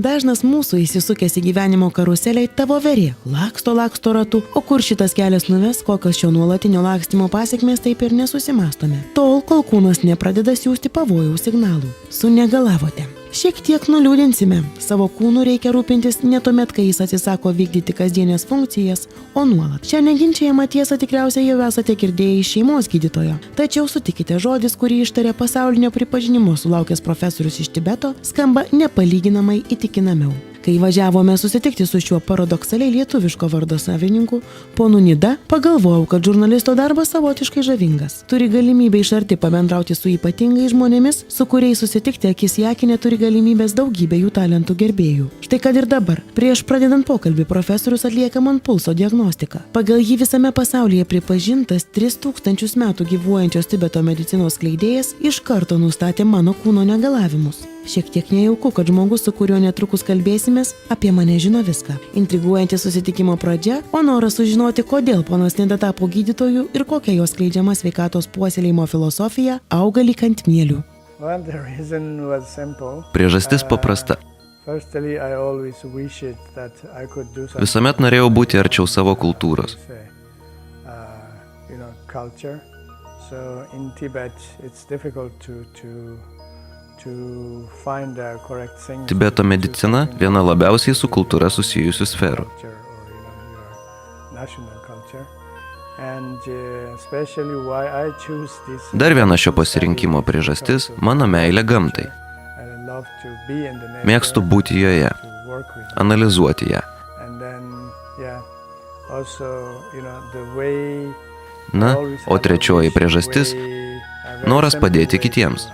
Dažnas mūsų įsisukęs į gyvenimo karuselę tavo verė, laksto ratu, o kur šitas kelias nuves, kokios šio nuolatinio lakstymo pasekmės, taip ir nesusimastome. Tol, kol kūnas nepradeda siųsti pavojaus signalų. Sunegalavote. Šiek tiek nuliūdinsime. Savo kūnu reikia rūpintis ne tuomet, kai jis atsisako vykdyti kasdienės funkcijas, o nuolat. Šią neginčiamą tiesą tikriausiai jau esate girdėję iš šeimos gydytojo. Tačiau sutikite, žodis, kurį ištarė pasaulinio pripažinimo sulaukęs profesorius iš Tibeto, skamba nepalyginamai įtikinamiau. Kai važiavome susitikti su šiuo paradoksaliai lietuviško vardo savininku, ponu Nida, pagalvojau, kad žurnalisto darbas savotiškai žavingas. Turi galimybę iš arti pabendrauti su ypatingais žmonėmis, su kuriais susitikti akis į akį neturi galimybės daugybė jų talentų gerbėjų. Štai kad ir dabar, prieš pradedant pokalbį, profesorius atlieka man pulso diagnostiką. Pagal jį visame pasaulyje pripažintas 3000 metų gyvuojančios Tibeto medicinos skleidėjas iš karto nustatė mano kūno negalavimus. Šiek tiek nejauku, kad žmogus, su kuriuo netrukus kalbėsimės, apie mane žino viską. Intriguojanti susitikimo pradžia, o noras sužinoti, kodėl ponas Nida tapo gydytoju ir kokia jos skleidžiama sveikatos puoselėjimo filosofija auga lyg ant mielių. Priežastis paprasta. Visuomet norėjau būti arčiau savo kultūros. Tibeto medicina viena labiausiai su kultūra susijusių sferų. Dar viena šio pasirinkimo priežastis – mano meilė gamtai. Mėgstu būti joje, analizuoti ją. Na, o trečioji priežastis – noras padėti kitiems.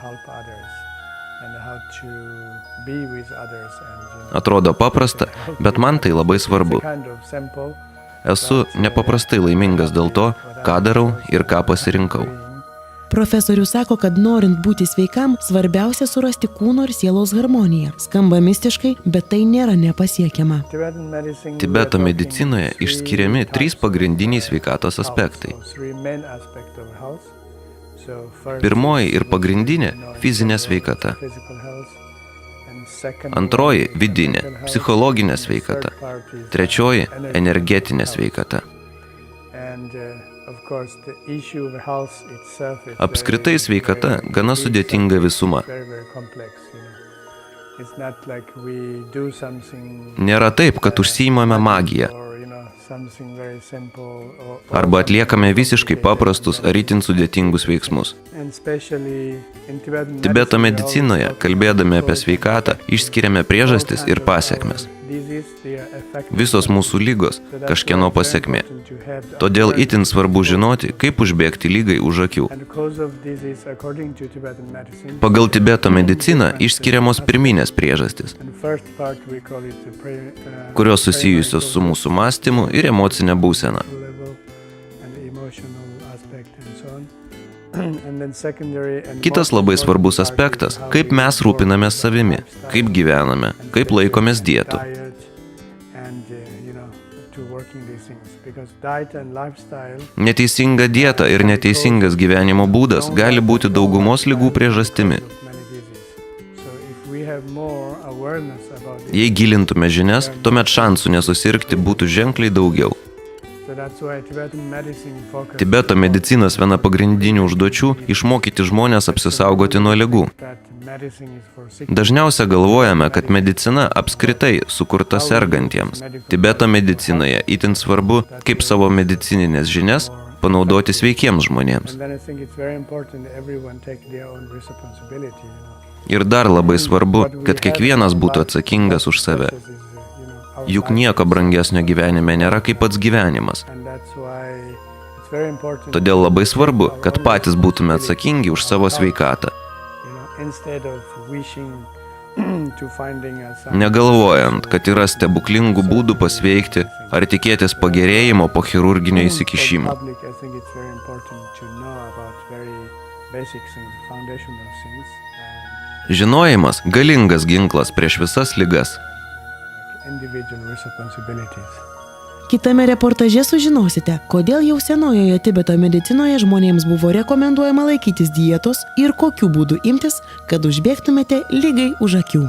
Atrodo paprasta, bet man tai labai svarbu. Esu nepaprastai laimingas dėl to, ką darau ir ką pasirinkau. Profesorius sako, kad norint būti sveikam, svarbiausia surasti kūno ir sielos harmoniją. Skamba mistiškai, bet tai nėra nepasiekiama. Tibeto medicinoje išskiriami 3 pagrindiniai sveikatos aspektai. Pirmoji ir pagrindinė – fizinė sveikata. Antroji – vidinė, psichologinė sveikata. Trečioji – energetinė sveikata. Apskritai sveikata gana sudėtinga visuma. Nėra taip, kad užsiimame magiją. Arba atliekame visiškai paprastus ar itin sudėtingus veiksmus. Tibeto medicinoje, kalbėdami apie sveikatą, išskiriame priežastis ir pasekmes. Visos mūsų lygos kažkieno pasekmė. Todėl itin svarbu žinoti, kaip užbėgti lygai už akių. Pagal Tibeto mediciną išskiriamos pirminės priežastis, kurios susijusios su mūsų mąstymu ir emocinė būsena. Kitas labai svarbus aspektas – kaip mes rūpinamės savimi, kaip gyvename, kaip laikomės dietų. Neteisinga dieta ir neteisingas gyvenimo būdas gali būti daugumos ligų priežastimi. Jei gilintume žinias, tuomet šansų nesusirgti būtų ženkliai daugiau. Tibeto medicinos viena pagrindinių užduočių – išmokyti žmonės apsisaugoti nuo ligų. Dažniausia galvojame, kad medicina apskritai sukurta sergantiems. Tibeto medicinoje itin svarbu, kaip savo medicininės žinias panaudoti sveikiems žmonėms. Ir dar labai svarbu, kad kiekvienas būtų atsakingas už save. Juk nieko brangesnio gyvenime nėra kaip pats gyvenimas. Todėl labai svarbu, kad patys būtume atsakingi už savo sveikatą. Negalvojant, kad yra stebuklingų būdų pasveikti ar tikėtis pagerėjimo po chirurginio įsikišimo. Žinojimas – galingas ginklas prieš visas ligas. Kitame reportaže sužinosite, kodėl jau senojoje Tibeto medicinoje žmonėms buvo rekomenduojama laikytis dietos ir kokių būdų imtis, kad užbėgtumėte ligai už akių.